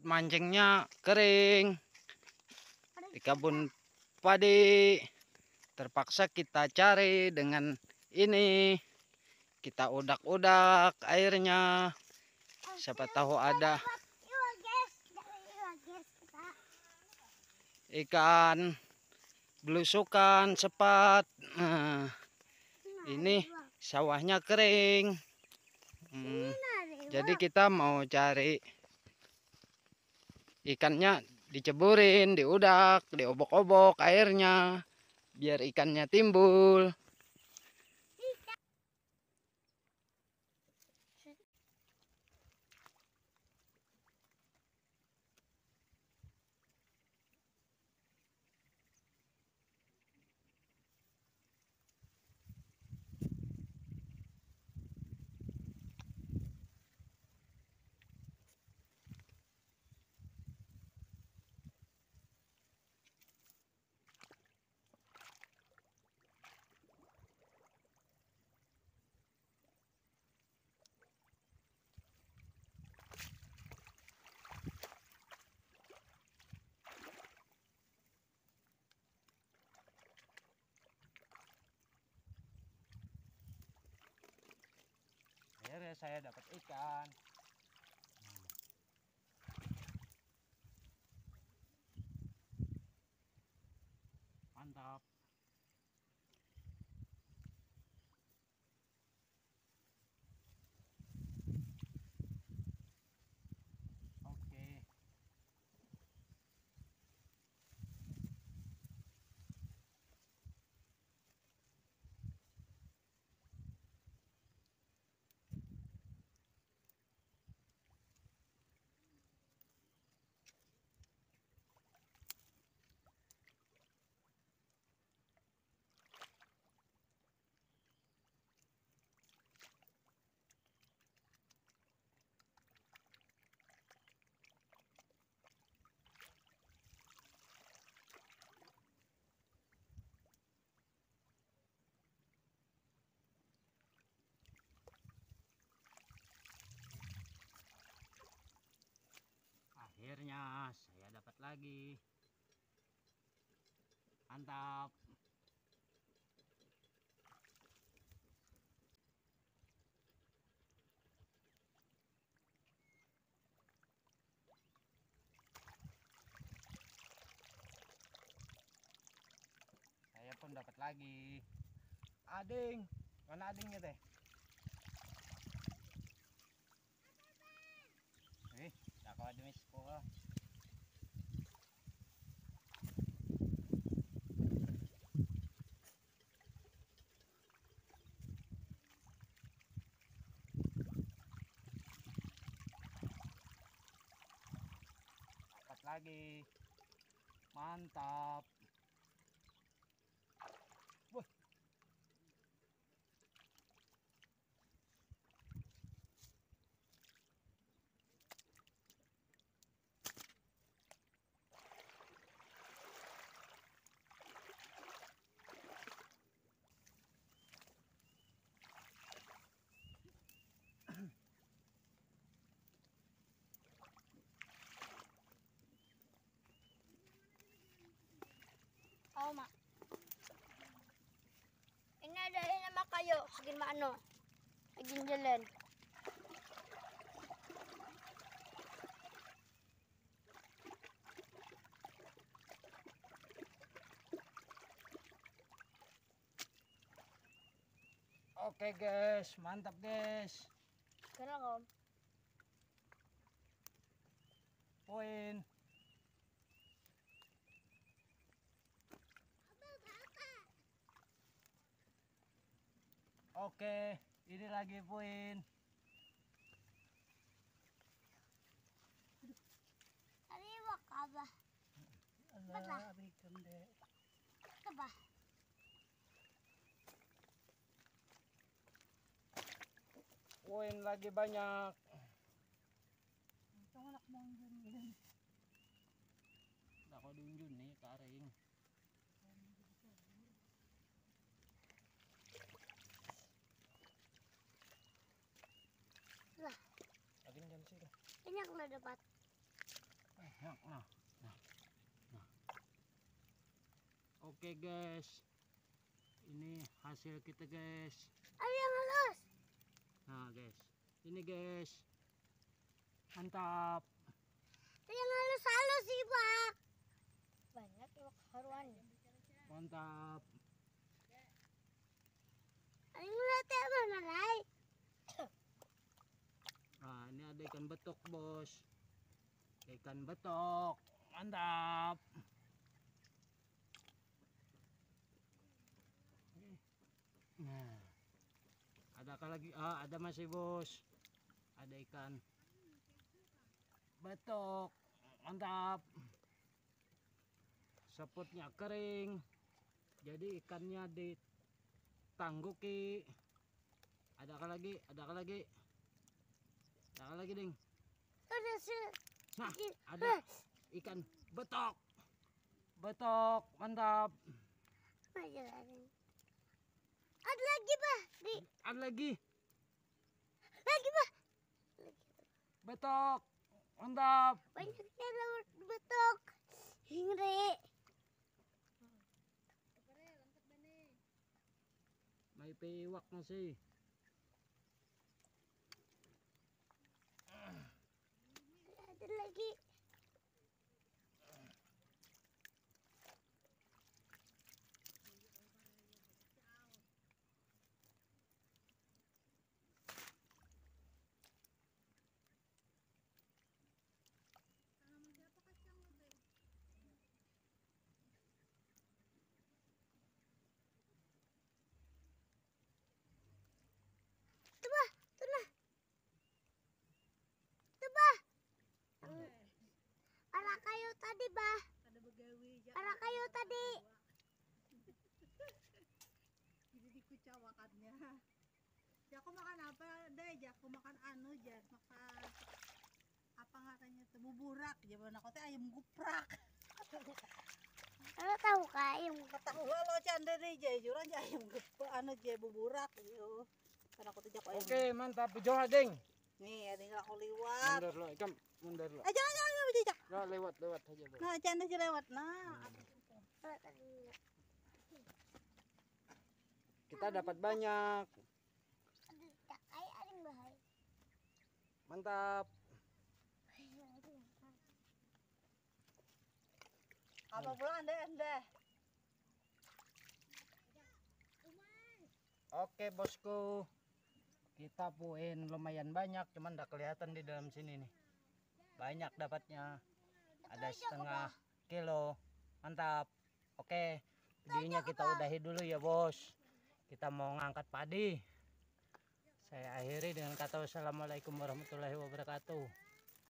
Mancingnya kering di kebun padi. Terpaksa kita cari dengan ini. Kita udak-udak airnya. Siapa tahu ada ikan belusukan sepat. Nah, ini sawahnya kering. Jadi kita mau cari ikannya, diceburin, diudak, diobok-obok airnya biar ikannya timbul. Akhirnya saya dapat ikan. Mantap. Oke. Akhirnya saya dapat lagi. Mantap. Saya pun dapat lagi. Ading, mana adingnya teh? Ako ada miss ko. Dapat lagi. Mantap. Wah. Oh, mak. Ini ada nama kayo. Hagin maano. Hagin jalan. Oke guys, mantap guys. Sekarang om. Poin. Oke, ini lagi poin. Hari wak abah. Allah, bikin deh. Apa? Poin lagi banyak. Itong anak mong yun. Ako dunjun nih, karing. Lah. Lagi dyan sila. Ini aku udah dapat. Oke guys, ini hasil kita guys. Ada yang halus. Nah guys, ini guys, mantap. Ada yang halus-halus sih Pak. Banyak iwak haruan. Mantap. Ada yang latih mana Rai? Nah ini ada ikan betok bos. Ikan betok, mantap. Nah, ada apa lagi? Ah, ada masih bos. Ada ikan betok, mantap. Seputnya kering, jadi ikannya ditangguki. Ada apa lagi? Ada apa lagi? Ada apa lagi, Ding? Ada sih. Nah, ada ikan betok. Betok, mantap. Ada lagi Pak. Ada lagi. Lagi Pak. Betok, mantap. Banyaknya laut betok. Hingre. May piwak masih. Ada lagi. Tuh, tuh nah. Tuh, Bah. Anak kayu tadi, Bah. Anak kayu tadi. Jadi dikucawakannya. Ya aku makan apa deh? Ya aku makan anu aja, makan apa katanya tuh buburak. Jaman aku teh ayam guprak. Lo tahu kak yang Tahu lo canda deh jay juran ayam guprak anu jay buburak gitu. Karena aku tuh ayam. Oke, mantap. Jauh, Ding. Nih, ada nggak aku lewat. Mundur lo, ikan mundur lo. Jangan jejak. Ya, lewat aja, Bos. Nah, canda aja lewat. Nah, Kita dapat banyak. cakai ada yang bahaya. Mantap. apa pula anda? Oke, bosku. Kita puin lumayan banyak, cuman udah kelihatan di dalam sini nih. Banyak dapatnya. Ada setengah kilo. Mantap. Oke, videonya kita udahi dulu ya, Bos. Kita mau ngangkat padi. Saya akhiri dengan kata wassalamualaikum warahmatullahi wabarakatuh.